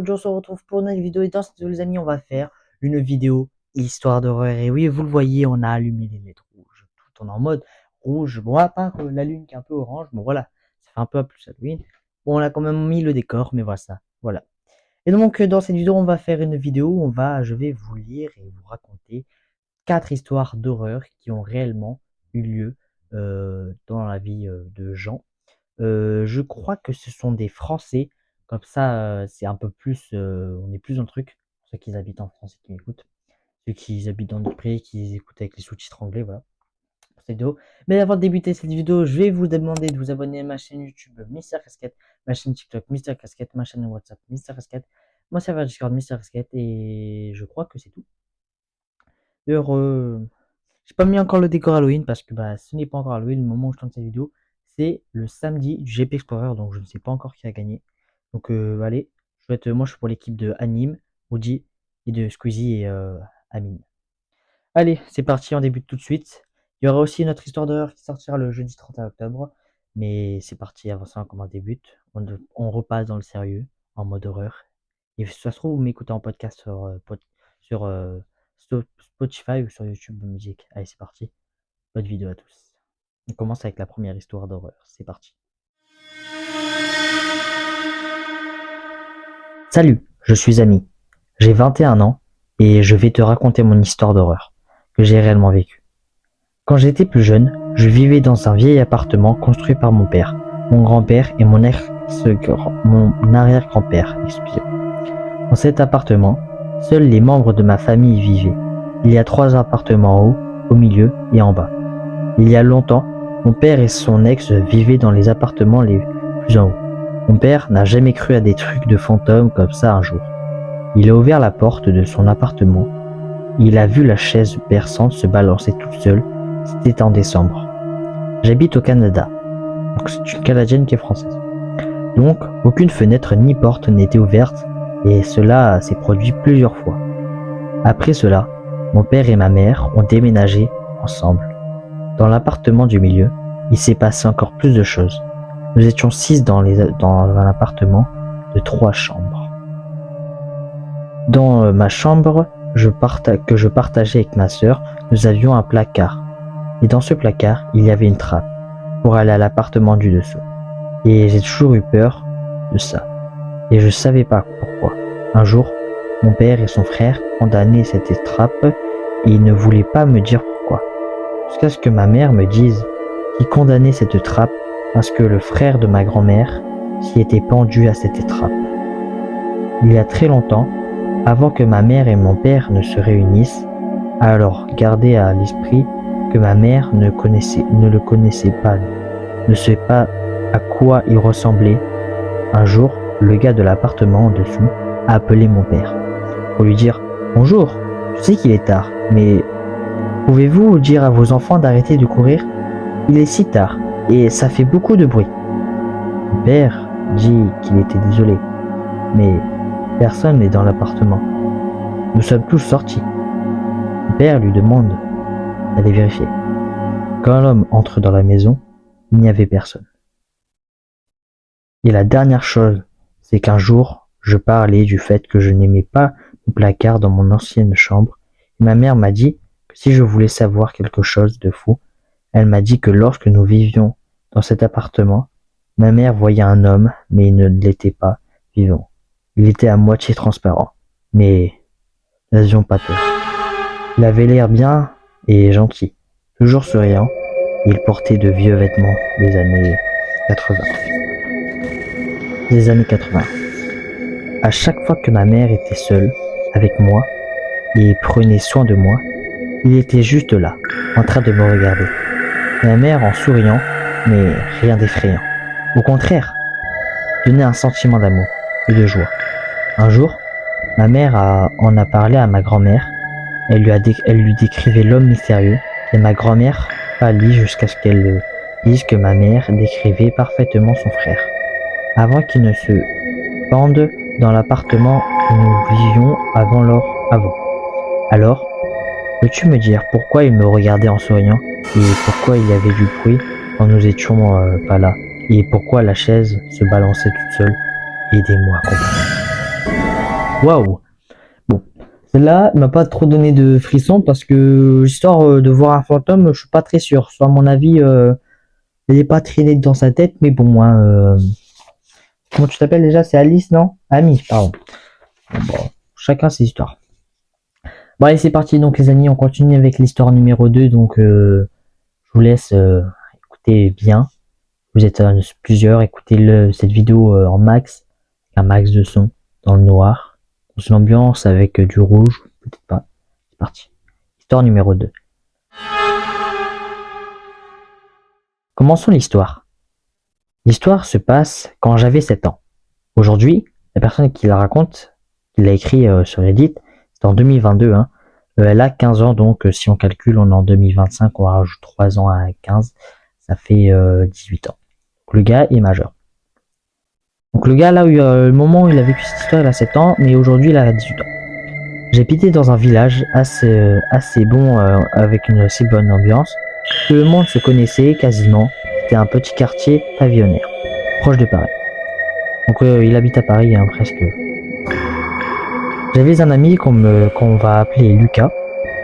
aujourd'hui on se retrouve pour une vidéo et dans cette vidéo les amis on va faire une vidéo histoire d'horreur. Et oui vous le voyez, on a allumé les lettres rouges, tout on est en mode rouge, bon à part la lune qui est un peu orange, bon voilà, ça fait un peu plus Halloween. Bon on a quand même mis le décor, mais voilà ça, voilà. Et donc dans cette vidéo on va faire une vidéo où je vais vous lire et vous raconter 4 histoires d'horreur qui ont réellement eu lieu dans la vie de gens. Je crois que ce sont des Français, comme ça, c'est un peu plus, on est plus dans le truc, pour ceux qui habitent en France et qui m'écoutent. Ceux qui habitent dans d'autres pays, qui écoutent avec les sous-titres anglais, voilà, pour cette vidéo. Mais avant de débuter cette vidéo, je vais vous demander de vous abonner à ma chaîne YouTube Mister Casquette, ma chaîne TikTok Mister Casquette, ma chaîne WhatsApp Mister Casquette, mon serveur Discord Mister Casquette, et je crois que c'est tout. D'ailleurs, j'ai pas mis encore le décor Halloween parce que ce n'est pas encore Halloween. Le moment où je tourne cette vidéo, c'est le samedi du GP Explorer, donc je ne sais pas encore qui a gagné. Donc allez, moi je suis pour l'équipe de Anime, Woody et de Squeezie et Amine. Allez, c'est parti, on débute tout de suite. Il y aura aussi notre histoire d'horreur qui sortira le jeudi 31 octobre. Mais c'est parti, avant ça, comment on débute. On repasse dans le sérieux, en mode horreur. Et si ça se trouve, vous m'écoutez en podcast sur Spotify ou sur YouTube Musique. Allez, c'est parti. Bonne vidéo à tous. On commence avec la première histoire d'horreur. C'est parti. Salut, je suis Ami. J'ai 21 ans et je vais te raconter mon histoire d'horreur que j'ai réellement vécue. Quand j'étais plus jeune, je vivais dans un vieil appartement construit par mon père, mon grand-père et mon arrière-grand-père. Dans cet appartement, seuls les membres de ma famille y vivaient. Il y a 3 appartements en haut, au milieu et en bas. Il y a longtemps, mon père et son ex vivaient dans les appartements les plus en haut. Mon père n'a jamais cru à des trucs de fantômes comme ça un jour. Il a ouvert la porte de son appartement. Il a vu la chaise berçante se balancer toute seule. C'était en décembre. J'habite au Canada. Donc c'est une Canadienne qui est française. Donc aucune fenêtre ni porte n'était ouverte et cela s'est produit plusieurs fois. Après cela, mon père et ma mère ont déménagé ensemble. Dans l'appartement du milieu, il s'est passé encore plus de choses. Nous étions 6 dans un appartement de 3 chambres. Dans ma chambre que je partageais avec ma sœur, nous avions un placard. Et dans ce placard, il y avait une trappe pour aller à l'appartement du dessous. Et j'ai toujours eu peur de ça. Et je savais pas pourquoi. Un jour, mon père et son frère condamnaient cette trappe et ils ne voulaient pas me dire pourquoi. Jusqu'à ce que ma mère me dise qu'il condamnait cette trappe parce que le frère de ma grand-mère s'y était pendu à cette trappe. Il y a très longtemps, avant que ma mère et mon père ne se réunissent, alors gardez à l'esprit que ma mère ne le connaissait pas, ne sait pas à quoi il ressemblait. Un jour, le gars de l'appartement en dessous a appelé mon père pour lui dire « Bonjour, je sais qu'il est tard, mais pouvez-vous dire à vos enfants d'arrêter de courir? Il est si tard et ça fait beaucoup de bruit. » Mon père dit qu'il était désolé, mais personne n'est dans l'appartement. Nous sommes tous sortis. Mon père lui demande d'aller vérifier. Quand l'homme entre dans la maison, il n'y avait personne. Et la dernière chose, c'est qu'un jour, je parlais du fait que je n'aimais pas le placard dans mon ancienne chambre, et ma mère m'a dit que si je voulais savoir quelque chose de fou, elle m'a dit que lorsque nous vivions dans cet appartement, ma mère voyait un homme, mais il ne l'était pas vivant. Il était à moitié transparent, mais n'avions pas peur. Il avait l'air bien et gentil, toujours souriant, et il portait de vieux vêtements des années 80. À chaque fois que ma mère était seule avec moi et prenait soin de moi, il était juste là, en train de me regarder. Ma mère en souriant, mais rien d'effrayant. Au contraire, donnait un sentiment d'amour et de joie. Un jour, ma mère en a parlé à ma grand-mère. Elle lui décrivait l'homme mystérieux et ma grand-mère pâlit jusqu'à ce qu'elle dise que ma mère décrivait parfaitement son frère. Avant qu'il ne se pende dans l'appartement où nous vivions avant. Alors, peux-tu me dire pourquoi il me regardait en souriant et pourquoi il y avait du bruit quand nous étions pas là et pourquoi la chaise se balançait toute seule? Aidez-moi à comprendre. Waouh! Bon, celle-là m'a pas trop donné de frissons parce que l'histoire de voir un fantôme, je suis pas très sûr. Soit à mon avis, il est pas traîné dans sa tête, mais bon, hein, comment tu t'appelles déjà? C'est Alice, non? Ami, pardon. Bon, chacun ses histoires. Bon, allez, c'est parti. Donc, les amis, on continue avec l'histoire numéro 2. Donc, je vous laisse écouter bien. Vous êtes plusieurs, écoutez cette vidéo en max, un max de son, dans le noir, dans une ambiance avec du rouge, peut-être pas. C'est parti. Histoire numéro 2. Commençons l'histoire. L'histoire se passe quand j'avais 7 ans. Aujourd'hui, la personne qui la raconte, qui l'a écrit sur Reddit, c'est en 2022. Hein. Elle a 15 ans, donc si on calcule, on est en 2025, on rajoute 3 ans à 15, ça fait 18 ans. Donc, le gars est majeur. Donc le gars, là, le moment où il a vécu cette histoire, il a 7 ans, mais aujourd'hui, il a 18 ans. J'habitais dans un village assez bon, avec une assez bonne ambiance. Tout le monde se connaissait quasiment. C'était un petit quartier pavillonnaire, proche de Paris. Donc il habite à Paris, hein, presque. J'avais un ami qu'on va appeler Lucas.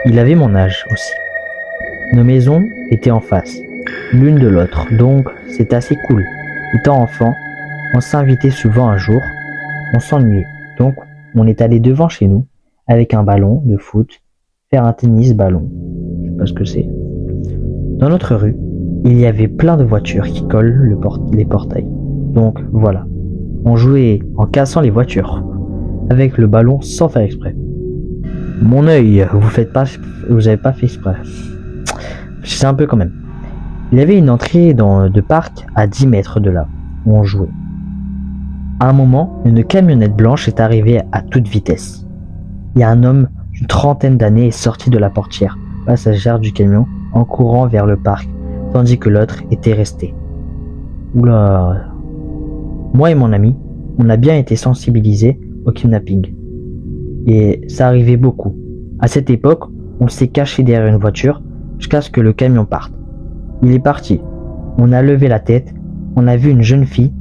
Il avait mon âge aussi. Nos maisons étaient en face, l'une de l'autre, donc c'était assez cool. Étant enfant, on s'invitait souvent un jour, on s'ennuyait, donc on est allé devant chez nous avec un ballon de foot, faire un tennis ballon, je sais pas ce que c'est. Dans notre rue, il y avait plein de voitures qui collent les portails, donc voilà, on jouait en cassant les voitures, avec le ballon sans faire exprès. Mon œil, vous avez pas fait exprès. C'est un peu quand même. Il y avait une entrée de parc à 10 mètres de là, où on jouait. À un moment, une camionnette blanche est arrivée à toute vitesse. Il y a un homme d'une trentaine d'années est sorti de la portière passagère du camion en courant vers le parc, tandis que l'autre était resté. Oula. Moi et mon ami, on a bien été sensibilisés au kidnapping. Et ça arrivait beaucoup. À cette époque, on s'est caché derrière une voiture jusqu'à ce que le camion parte. Il est parti. On a levé la tête. On a vu une jeune fille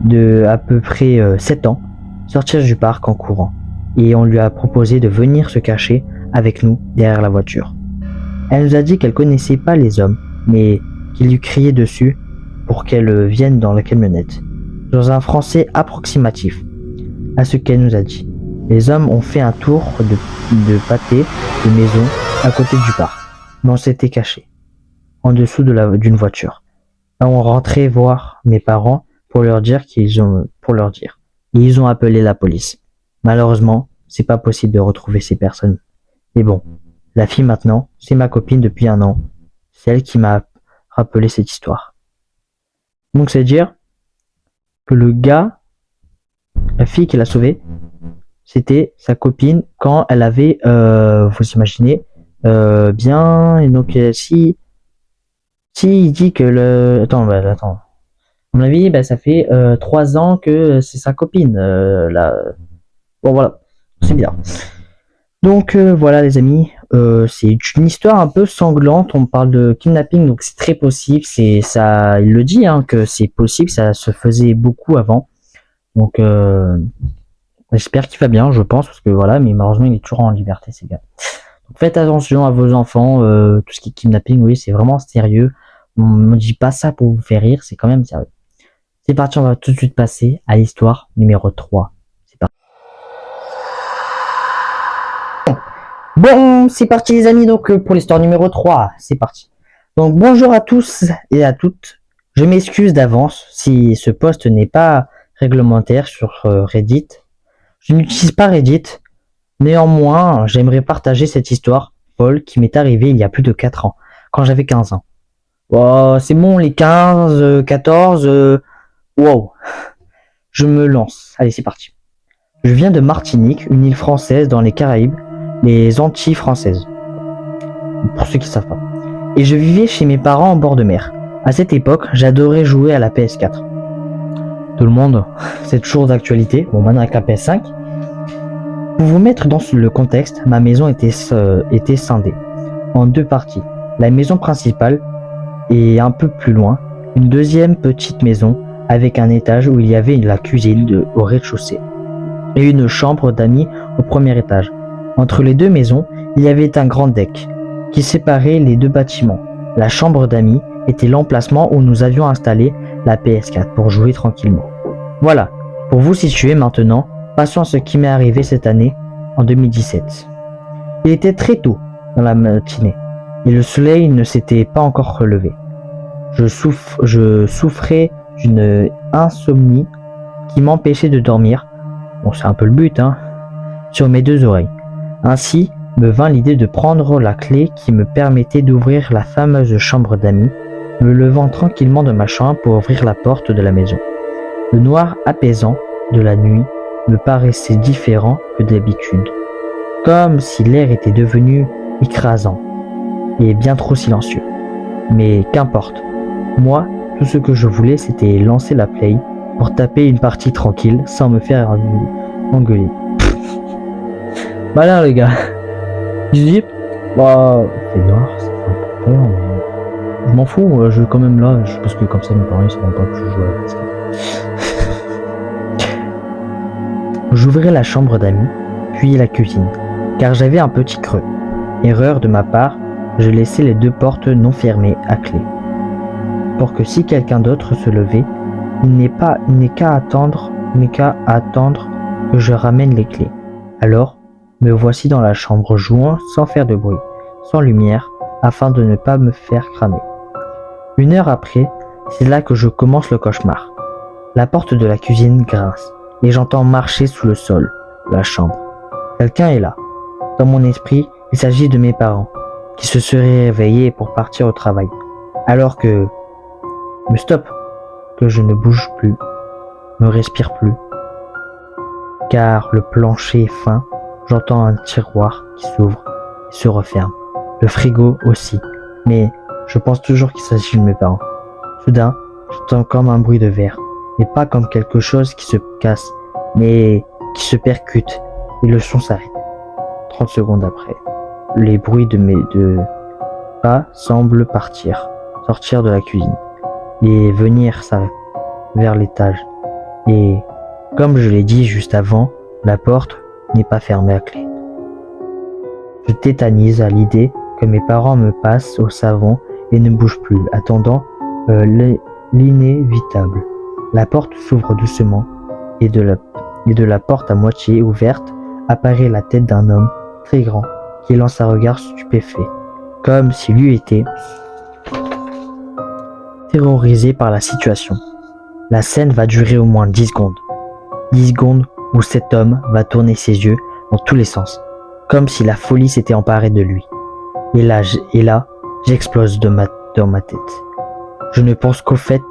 de à peu près 7 ans sortir du parc en courant. Et on lui a proposé de venir se cacher avec nous derrière la voiture. Elle nous a dit qu'elle connaissait pas les hommes, mais qu'il lui criait dessus pour qu'elle vienne dans la camionnette. Dans un français approximatif à ce qu'elle nous a dit. Les hommes ont fait un tour de pâté de maison à côté du parc, mais on s'était caché en dessous d'une voiture. Là, on rentrait voir mes parents pour leur dire. Et ils ont appelé la police. Malheureusement, c'est pas possible de retrouver ces personnes. Mais bon, la fille maintenant, c'est ma copine depuis 1 an. C'est elle qui m'a rappelé cette histoire. Donc c'est dire que le gars, la fille qui l'a sauvée, c'était sa copine quand elle avait, vous imaginez, bien, et donc si il dit que attends. À mon avis, ça fait 3 ans que c'est sa copine, là. Bon voilà, c'est bien. Donc voilà les amis, c'est une histoire un peu sanglante, on parle de kidnapping, donc c'est très possible, c'est ça, il le dit, hein, que c'est possible, ça se faisait beaucoup avant. Donc j'espère qu'il va bien, je pense, parce que voilà, mais malheureusement il est toujours en liberté ces gars. Donc faites attention à vos enfants, tout ce qui est kidnapping, oui, c'est vraiment sérieux. On ne dit pas ça pour vous faire rire, c'est quand même sérieux. C'est parti, on va tout de suite passer à l'histoire numéro 3. C'est parti. Bon, c'est parti les amis, donc pour l'histoire numéro 3, c'est parti. Donc bonjour à tous et à toutes. Je m'excuse d'avance si ce post n'est pas réglementaire sur Reddit. Je n'utilise pas Reddit. Néanmoins, j'aimerais partager cette histoire folle qui m'est arrivée il y a plus de 4 ans, quand j'avais 15 ans. Oh, c'est bon, les 15, 14, wow. Je me lance. Allez, c'est parti. Je viens de Martinique, une île française dans les Caraïbes, les Antilles françaises. Pour ceux qui ne savent pas. Et je vivais chez mes parents en bord de mer. À cette époque, j'adorais jouer à la PS4. Tout le monde, c'est toujours d'actualité. Bon, maintenant avec la PS5. Pour vous mettre dans le contexte, ma maison était scindée en 2 parties. La maison principale et un peu plus loin, une deuxième petite maison avec un étage où il y avait la cuisine au rez-de-chaussée. et une chambre d'amis au premier étage. Entre les deux maisons, il y avait un grand deck qui séparait les deux bâtiments. La chambre d'amis était l'emplacement où nous avions installé la PS4 pour jouer tranquillement. Voilà, pour vous situer maintenant, passons à ce qui m'est arrivé cette année, en 2017. Il était très tôt dans la matinée et le soleil ne s'était pas encore relevé. Je souffrais d'une insomnie qui m'empêchait de dormir, bon c'est un peu le but, sur mes deux oreilles. Ainsi me vint l'idée de prendre la clé qui me permettait d'ouvrir la fameuse chambre d'amis, me levant tranquillement de ma chambre pour ouvrir la porte de la maison. Le noir apaisant de la nuit me paraissait différent que d'habitude, comme si l'air était devenu écrasant et bien trop silencieux. Mais qu'importe, moi, tout ce que je voulais c'était lancer la play pour taper une partie tranquille sans me faire engueuler. Voilà les gars, je dis, bah, c'est noir, ça fait un peu peur, mais je m'en fous, je vais quand même là, parce que comme ça mes parents ne sauront pas que je joue à la basket. J'ouvrais la chambre d'amis, puis la cuisine, car j'avais un petit creux. Erreur de ma part, je laissais les deux portes non fermées à clé, pour que si quelqu'un d'autre se levait, il n'est qu'à attendre que je ramène les clés. Alors, me voici dans la chambre jouant sans faire de bruit, sans lumière, afin de ne pas me faire cramer. 1 heure après, c'est là que je commence le cauchemar. La porte de la cuisine grince, et j'entends marcher sous le sol de la chambre. Quelqu'un est là. Dans mon esprit, il s'agit de mes parents, qui se seraient réveillés pour partir au travail. Alors que... Mais stop, que je ne bouge plus, ne respire plus. Car le plancher est fin, j'entends un tiroir qui s'ouvre et se referme. Le frigo aussi, mais je pense toujours qu'il s'agit de mes parents. Soudain, j'entends comme un bruit de verre, mais pas comme quelque chose qui se casse, mais qui se percute, et le son s'arrête. 30 secondes après, les bruits de mes deux pas semblent sortir de la cuisine, et venir s'arrêter vers l'étage. Et comme je l'ai dit juste avant, la porte n'est pas fermée à clé. Je tétanise à l'idée que mes parents me passent au savon et ne bougent plus, attendant l'inévitable. La porte s'ouvre doucement et de la porte à moitié ouverte apparaît la tête d'un homme très grand qui lance un regard stupéfait, comme s'il eût été terrorisé par la situation. La scène va durer au moins 10 secondes. 10 secondes où cet homme va tourner ses yeux dans tous les sens, comme si la folie s'était emparée de lui. Et là, j'explose dans ma tête. Je ne pense qu'au fait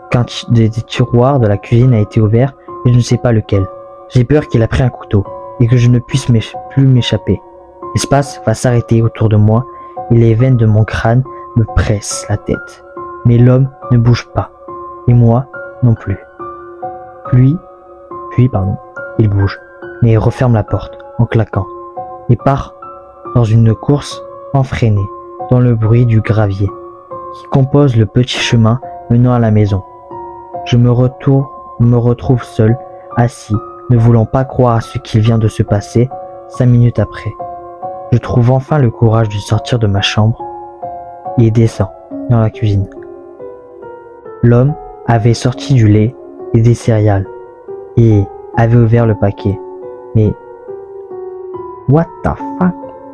qu'un des tiroirs de la cuisine a été ouvert et je ne sais pas lequel. J'ai peur qu'il a pris un couteau et que je ne puisse plus m'échapper. L'espace va s'arrêter autour de moi et les veines de mon crâne me pressent la tête. Mais l'homme ne bouge pas, et moi non plus. Puis, il bouge, mais il referme la porte en claquant et part dans une course effrénée dans le bruit du gravier qui compose le petit chemin menant à la maison. Je me retrouve seul, assis, ne voulant pas croire à ce qui vient de se passer. 5 minutes après, je trouve enfin le courage de sortir de ma chambre et descends dans la cuisine. L'homme avait sorti du lait et des céréales et avait ouvert le paquet. Mais what the fuck?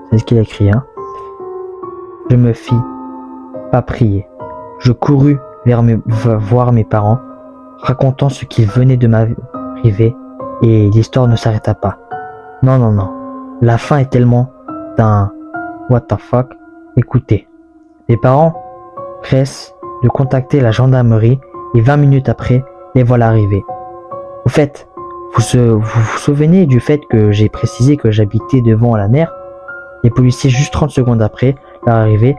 C'est ce qu'il a écrit, Je me fis pas prier. Je courus voir mes parents, racontant ce qui venait de m'arriver, et l'histoire ne s'arrêta pas. Non. La fin est tellement d'un what the fuck. Écoutez, mes parents pressent de contacter la gendarmerie et 20 minutes après, les voilà arrivés. Au fait, vous vous souvenez du fait que j'ai précisé que j'habitais devant la mer? Les policiers, juste 30 secondes après leur arrivée,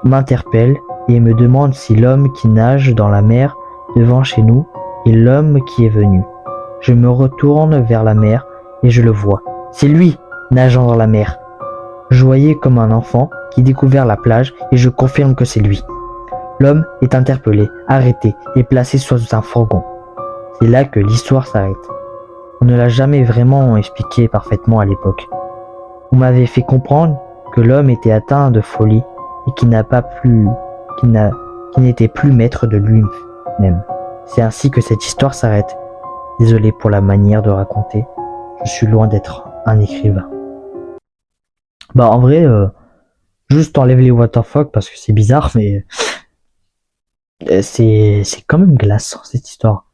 m'interpellent et me demandent si l'homme qui nage dans la mer devant chez nous est l'homme qui est venu. Je me retourne vers la mer et je le vois. C'est lui, nageant dans la mer. Joyeux comme un enfant qui découvert la plage, et je confirme que c'est lui. L'homme est interpellé, arrêté et placé sous un fourgon. C'est là que l'histoire s'arrête. On ne l'a jamais vraiment expliqué parfaitement à l'époque. On m'avait fait comprendre que l'homme était atteint de folie et qu'il n'était plus maître de lui-même. C'est ainsi que cette histoire s'arrête. Désolé pour la manière de raconter. Je suis loin d'être un écrivain. Bah en vrai, juste enlève les what the fuck parce que c'est bizarre, mais c'est quand même glaçant cette histoire.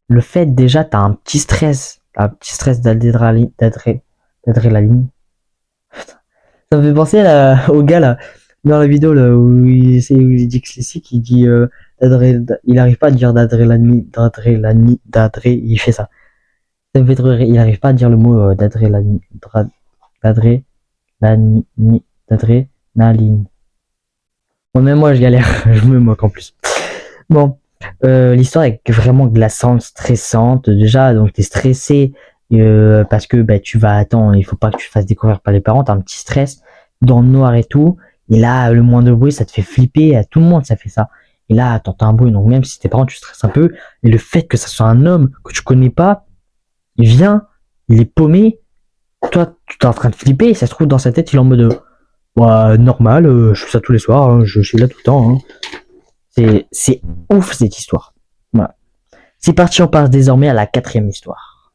Le fait déjà, t'as un petit stress d'adrénaline. Ça me fait penser au gars là, dans la vidéo là, où il dit que c'est qui dit il arrive pas à dire il fait ça. Ça me fait trop rire, il arrive pas à dire le mot d'adrénaline. Bon, même moi je galère, je me moque en plus. Bon, l'histoire est vraiment glaçante, stressante. Déjà, donc t'es stressé parce que bah, tu vas attendre, il faut pas que tu te fasses découvrir par les parents, t'as un petit stress dans le noir et tout. Et là, le moindre bruit, ça te fait flipper. À tout le monde, ça fait ça. Et là, t'entends un bruit, donc même si tes parents, tu stresses un peu. Et le fait que ça soit un homme que tu connais pas, il vient, il est paumé. Toi, tu es en train de flipper. Et ça se trouve dans sa tête, il est en mode ouais, normal, je fais ça tous les soirs, hein, je suis là tout le temps. Hein. C'est ouf cette histoire. Voilà. C'est parti, on passe désormais à la 4e histoire.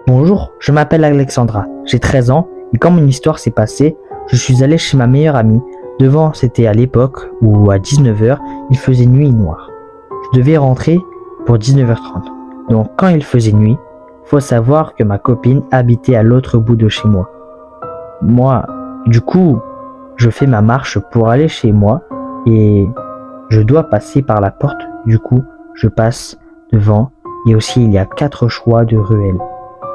Bonjour, je m'appelle Alexandra, j'ai 13 ans et quand mon histoire s'est passée, je suis allé chez ma meilleure amie. Devant, c'était à l'époque où à 19h, il faisait nuit noire. Je devais rentrer pour 19h30. Donc quand il faisait nuit, faut savoir que ma copine habitait à l'autre bout de chez moi. Moi, du coup, je fais ma marche pour aller chez moi et je dois passer par la porte. Du coup, je passe devant et aussi il y a 4 choix de ruelles.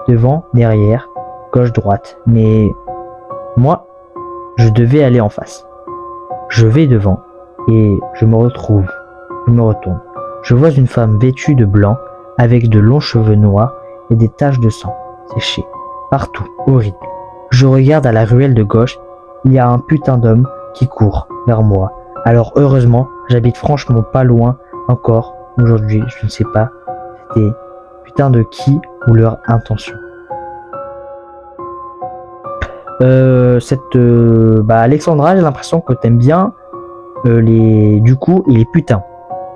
Devant, derrière, gauche, droite. Mais moi, je devais aller en face. Je vais devant et je me retourne. Je vois une femme vêtue de blanc avec de longs cheveux noirs et des taches de sang séchées partout, horrible. Je regarde à la ruelle de gauche, il y a un putain d'homme qui court vers moi. Alors heureusement, j'habite franchement pas loin encore. Aujourd'hui, je ne sais pas, c'était putain de qui ou leur intention. Alexandra, j'ai l'impression que t'aimes bien du coup, et les putains.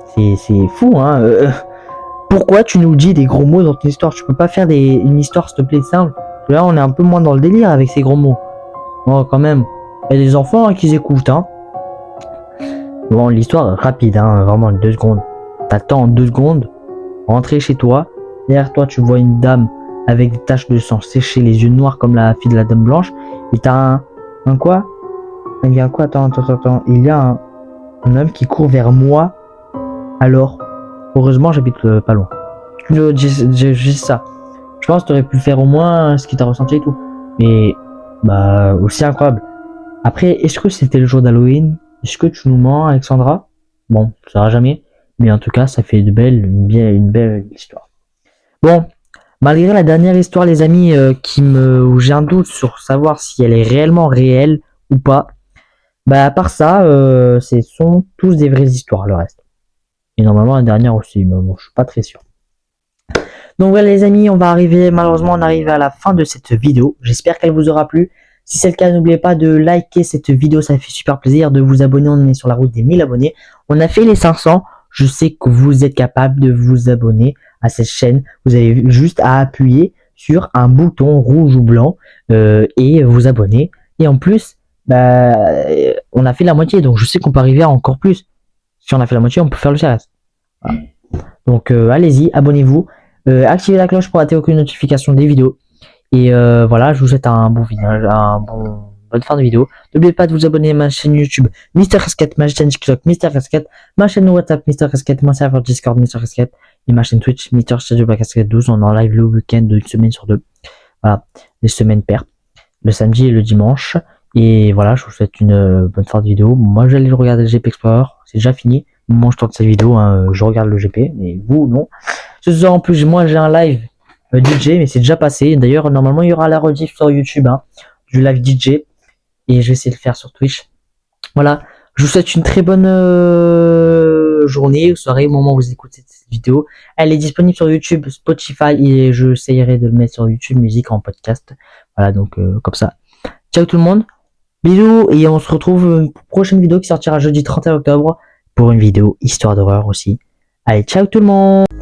C'est fou, hein. Pourquoi tu nous dis des gros mots dans ton histoire? Tu peux pas faire une histoire, s'il te plaît, simple. Là, on est un peu moins dans le délire avec ces gros mots. Bon, quand même. Il y a des enfants qui écoutent, hein. Bon, l'histoire est rapide, hein. Vraiment, 2 secondes. T'attends 2 secondes. Rentrer chez toi. Derrière toi, tu vois une dame avec des taches de sang séchées, les yeux noirs comme la fille de la dame blanche. Et t'as un quoi? Il y a quoi? Attends. Il y a un homme qui court vers moi. Alors, heureusement, j'habite pas loin. J'ai ça. Je pense que t'aurais pu faire au moins ce qui t'a ressenti et tout. Mais, bah, aussi incroyable. Après, est-ce que c'était le jour d'Halloween? Est-ce que tu nous mens, Alexandra? Bon, ça sera jamais. Mais en tout cas, ça fait une belle histoire. Bon, malgré la dernière histoire, les amis, où j'ai un doute sur savoir si elle est réellement réelle ou pas. Bah, à part ça, ce sont tous des vraies histoires, le reste. Et normalement, la dernière aussi, mais bon, je suis pas très sûr. Donc voilà les amis, malheureusement on arrive à la fin de cette vidéo. J'espère qu'elle vous aura plu. Si c'est le cas, n'oubliez pas de liker cette vidéo, ça fait super plaisir. De vous abonner, on est sur la route des 1000 abonnés. On a fait les 500. Je sais que vous êtes capable de vous abonner à cette chaîne. Vous avez juste à appuyer sur un bouton rouge ou blanc et vous abonner. Et en plus, on a fait la moitié, donc je sais qu'on peut arriver à encore plus. Si on a fait la moitié, on peut faire le reste. Voilà. Donc allez-y, abonnez-vous. Activez la cloche pour rater aucune notification des vidéos. Et voilà, je vous souhaite un bon visionnage, bonne fin de vidéo. N'oubliez pas de vous abonner à ma chaîne YouTube Mister Casquette, ma chaîne TikTok Mister Casquette, ma chaîne WhatsApp Mister Casquette, mon serveur Discord Mister Casquette et ma chaîne Twitch Mister Studio Casquette 12. On est en live le week-end d'une semaine sur 2. Voilà, les semaines paires, le samedi et le dimanche. Et voilà, je vous souhaite une bonne fin de vidéo. Moi, j'allais regarder le GP Explorer, c'est déjà fini. Moi, je tourne cette vidéo, hein, je regarde le GP, mais vous, non. Ce soir, en plus, moi, j'ai un live DJ, mais c'est déjà passé. D'ailleurs, normalement, il y aura la rediff sur YouTube, hein, du live DJ. Et je vais essayer de le faire sur Twitch. Voilà. Je vous souhaite une très bonne journée, soirée, au moment où vous écoutez cette vidéo. Elle est disponible sur YouTube, Spotify et je essayerai de le mettre sur YouTube Musique en podcast. Voilà, donc comme ça. Ciao tout le monde, bisous et on se retrouve pour une prochaine vidéo qui sortira jeudi 31 octobre pour une vidéo histoire d'horreur aussi. Allez, ciao tout le monde!